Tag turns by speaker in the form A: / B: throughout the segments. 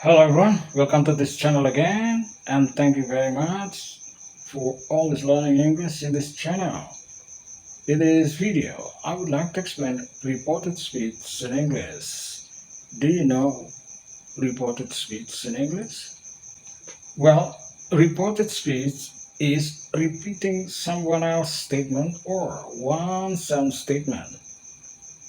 A: Hello everyone, welcome to this channel again, and thank you very much for always learning English in this channel. In this video, I would like to explain reported speech in English. Do you know reported speech in English? Well, reported speech is repeating someone else's statement or one's own statement.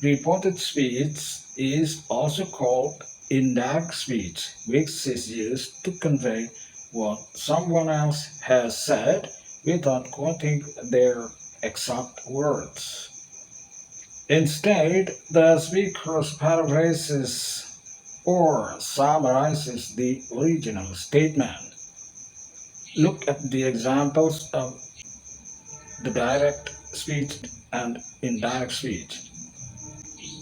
A: Reported speech is also called indirect speech, which is used to convey what someone else has said without quoting their exact words. Instead, the speaker paraphrases or summarizes the original statement. Look at the examples of the direct speech and indirect speech.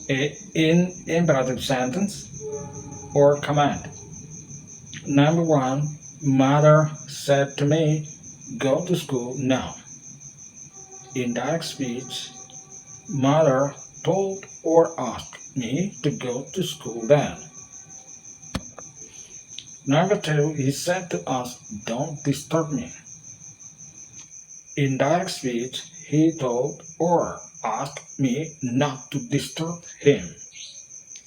A: In imperative sentence or command. Number one, mother said to me, go to school now. Indirect speech, mother told or asked me to go to school then. Number two, he said to us, don't disturb me. Indirect speech, he told or asked me not to disturb him.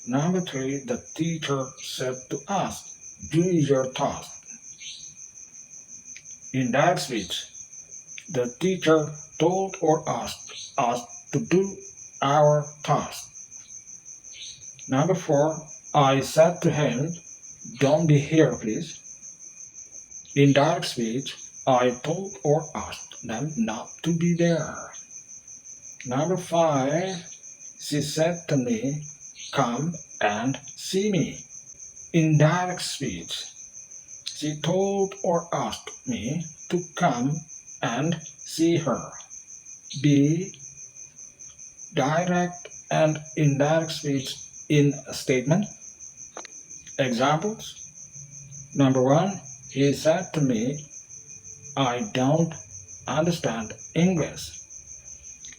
A: Number three, the teacher said to us, do your task. Indirect speech, the teacher told or asked us to do our task. Number four, I said to him, don't be here, please. Indirect speech, I told or asked them not to be there. Number five, she said to me, come and see me. Indirect speech, she told or asked me to come and see her. B. Direct and indirect speech in a statement. Examples. Number one, he said to me, I don't understand English.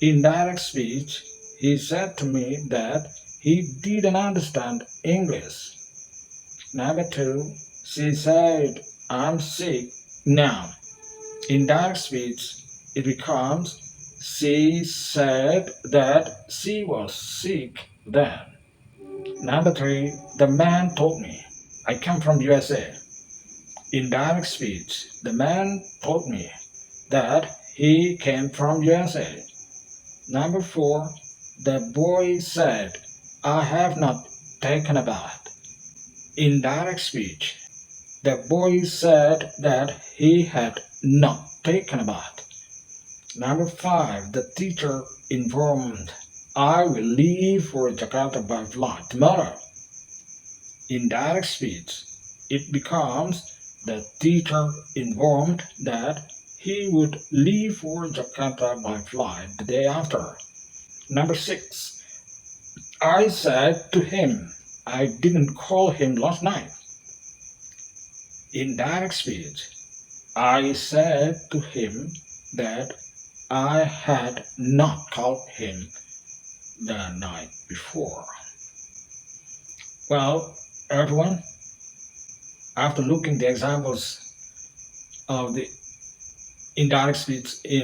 A: Indirect speech, he said to me that he didn't understand English. Number two, she said, I'm sick now. Indirect speech, it becomes, she said that she was sick then. Number three, the man told me, I come from USA. Indirect speech, the man told me that he came from USA. Number four, the boy said, I have not taken a bath. Indirect speech, the boy said that he had not taken a bath. Number five, the teacher informed, I will leave for Jakarta by flight tomorrow. Indirect speech, it becomes, the teacher informed that he would leave for Jakarta by flight the day after. Number six, I said to him, I didn't call him last night. Indirect speech, I said to him that I had not called him the night before. Well, everyone, after looking the examples of the indirect speech in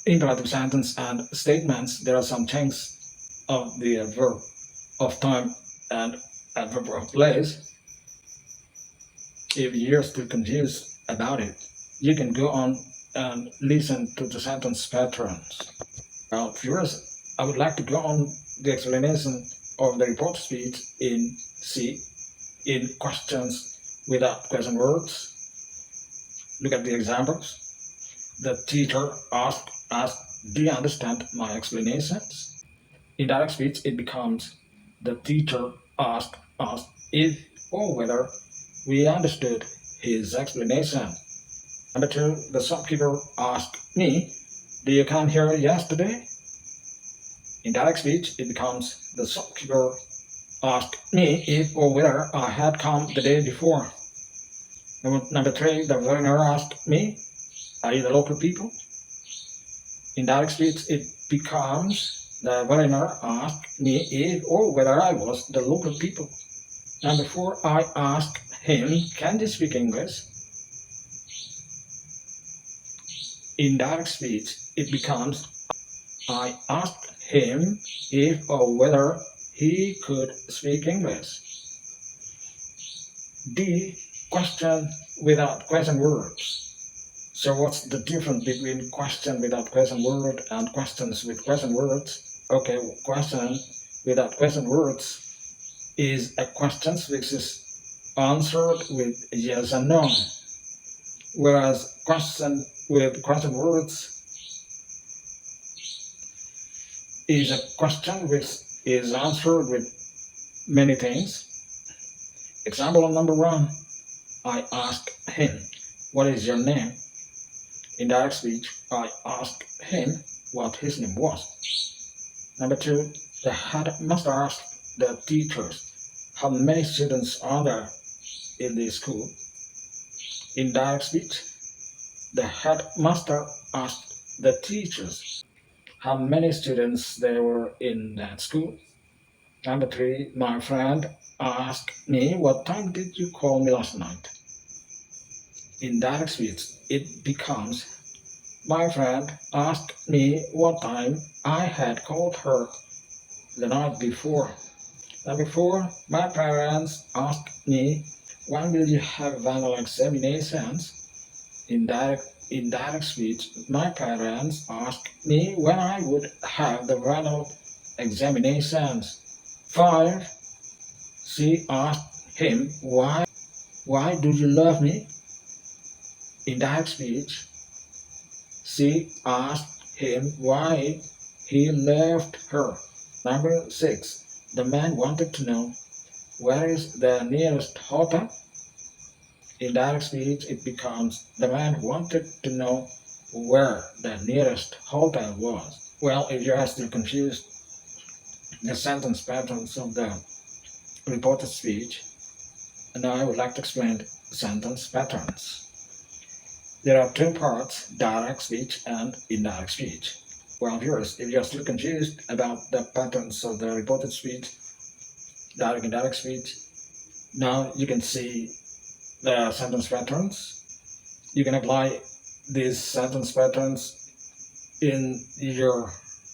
A: imperative sentence and statements, there are some changes of the verb of time and adverb of place. If you're still confused about it, you can go on and listen to the sentence patterns. Well, first, I would like to go on the explanation of the report speech in C, in questions without question words. Look at the examples. The teacher asked us, do you understand my explanations? In direct speech, it becomes, the teacher asked us if or whether we understood his explanation. Number two, the shopkeeper asked me, do you come here yesterday? In direct speech, it becomes, the shopkeeper asked me if or whether I had come the day before. Number three, the foreigner asked me, are you the local people? In direct speech, it becomes, the foreigner asked me if or whether I was the local people. Number four, I asked him, can you speak English? In direct speech, it becomes, I asked him if or whether he could speak English. D. Question without question words. So what's the difference between question without question word and questions with question words? Okay, question without question words is a question which is answered with yes and no, whereas question with question words is a question which is answered with many things. Example number 1, I asked him, what is your name? In direct speech, I asked him what his name was. Number 2, the headmaster asked the teachers, how many students are there in the school? In direct speech, the headmaster asked the teachers how many students there were in that school. Number 3, my friend asked me, what time did you call me last night? In direct speech, it becomes, my friend asked me what time I had called her the night before. Number 4, my parents asked me, when will you have final examinations? In direct speech, my parents asked me when I would have the final examinations. 5, she asked him, why do you love me? In direct speech, she asked him why he loved her. Number 6, the man wanted to know, where is the nearest hotel? In direct speech, it becomes, the man wanted to know where the nearest hotel was. Well, if you are still confused, the sentence patterns of the reported speech, now I would like to explain sentence patterns. There are 2 parts, direct speech and indirect speech. Well, viewers, if you are still confused about the patterns of the reported speech, direct and indirect speech, now you can see the sentence patterns. You can apply these sentence patterns in your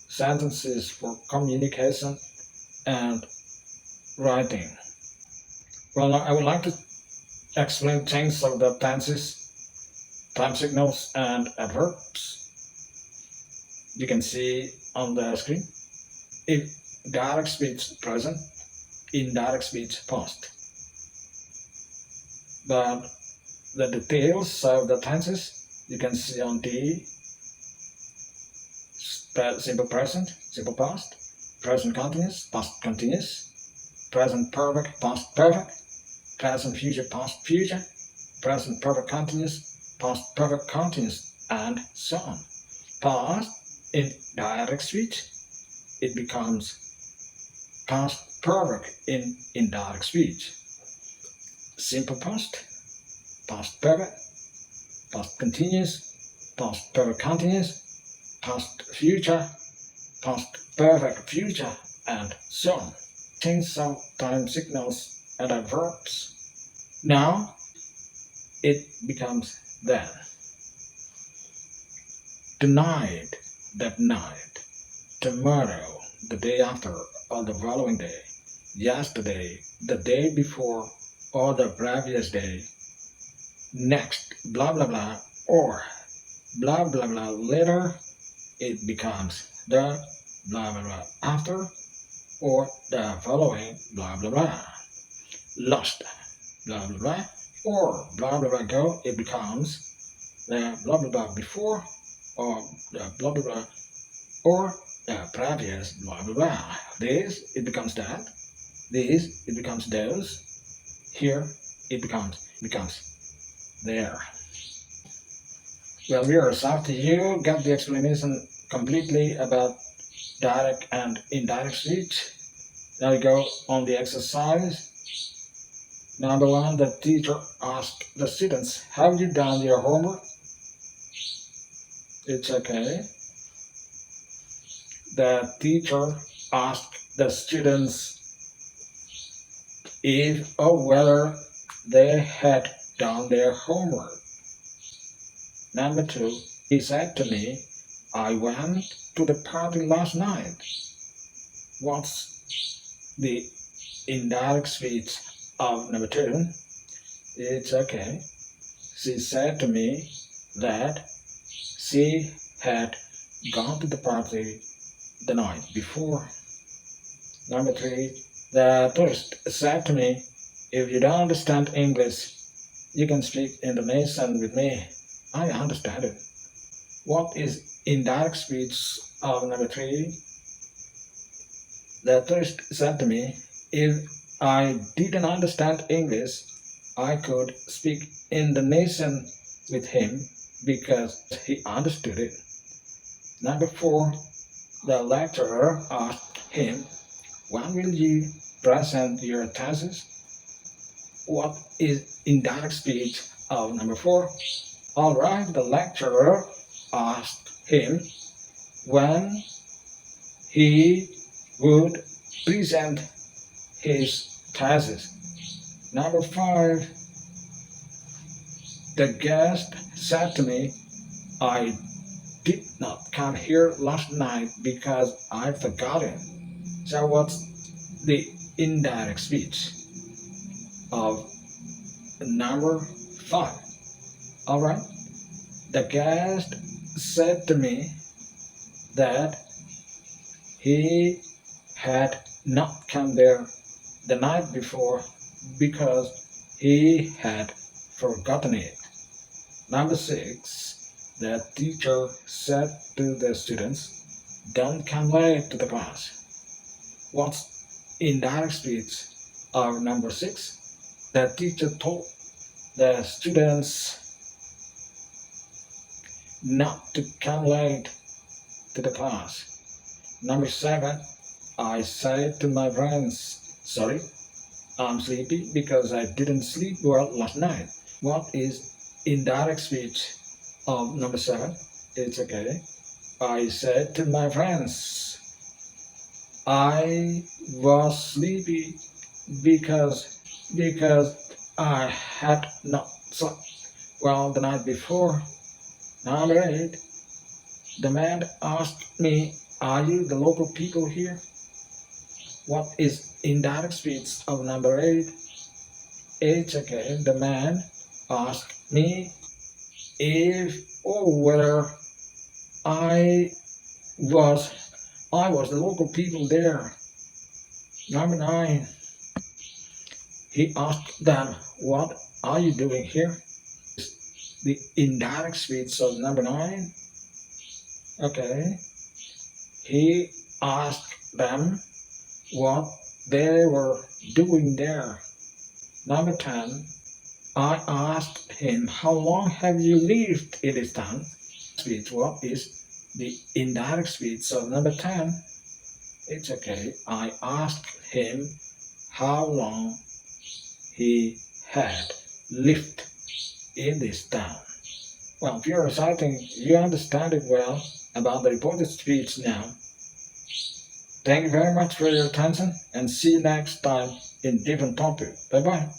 A: sentences for communication and writing. Well, now I would like to explain things of the tenses, time signals, and adverbs. You can see on the screen. If direct speech present, indirect speech past. But the details of the tenses you can see on the simple present, simple past, present continuous, past continuous, present perfect, past perfect, present future, past future, present perfect continuous, past perfect continuous, and so on. Past in direct speech, it becomes past perfect in indirect speech. Simple past, past perfect, past continuous, past perfect continuous, past future, past perfect future, and so on. Change some time signals and adverbs. Now it becomes then. Tonight, that night, tomorrow, the day after, or the following day, yesterday, the day before, or the previous day, next, blah blah blah, or blah blah blah later, it becomes the blah blah blah after, or the following blah blah blah. Lost, blah blah blah, or blah blah blah ago, it becomes the blah blah blah before, or the blah blah blah, or the previous blah blah blah. This, it becomes that. This, it becomes those. Here, it becomes there. Well, viewers, after you got the explanation completely about direct and indirect speech, now we go on the exercise. Number 1, the teacher asked the students, have you done your homework? It's okay. The teacher asked the students if or whether they had done their homework. Number 2, he said to me, I went to the party last night. What's the indirect speech of number 2? It's okay. She said to me that she had gone to the party the night before. Number 3, the tourist said to me, if you don't understand English, you can speak Indonesian with me. I understand it. What is indirect speech of number 3? The tourist said to me, if I didn't understand English, I could speak Indonesian with him because he understood it. Number 4, the lecturer asked him, when will you present your thesis? What is indirect speech of number 4? Alright, the lecturer asked him when he would present his thesis. Number 5, the guest said to me, I did not come here last night because I forgot it. So what's the indirect speech of number 5? Alright, the guest said to me that he had not come there the night before because he had forgotten it. Number 6, the teacher said to the students, don't come late to the class. What's indirect speech of number 6? The teacher told the students not to come late to the class. Number 7, I said to my friends, sorry, I'm sleepy because I didn't sleep well last night. What is indirect speech of number 7? It's okay. I said to my friends, I was sleepy because I had not slept well the night before. Number 8, the man asked me, are you the local people here? What is indirect speech of number 8? It's okay. The man asked me if or whether I was the local people there. Number 9, he asked them, what are you doing here? The indirect speech of number 9. Okay. He asked them what they were doing there. Number 10, I asked him, how long have you lived in this town? Speech, what is the indirect speech of number 10? It's okay. I asked him how long he had lived in this town. Well, if you're reciting, you understand it well about the reported speech now. Thank you very much for your attention and see you next time in different topic. Bye bye.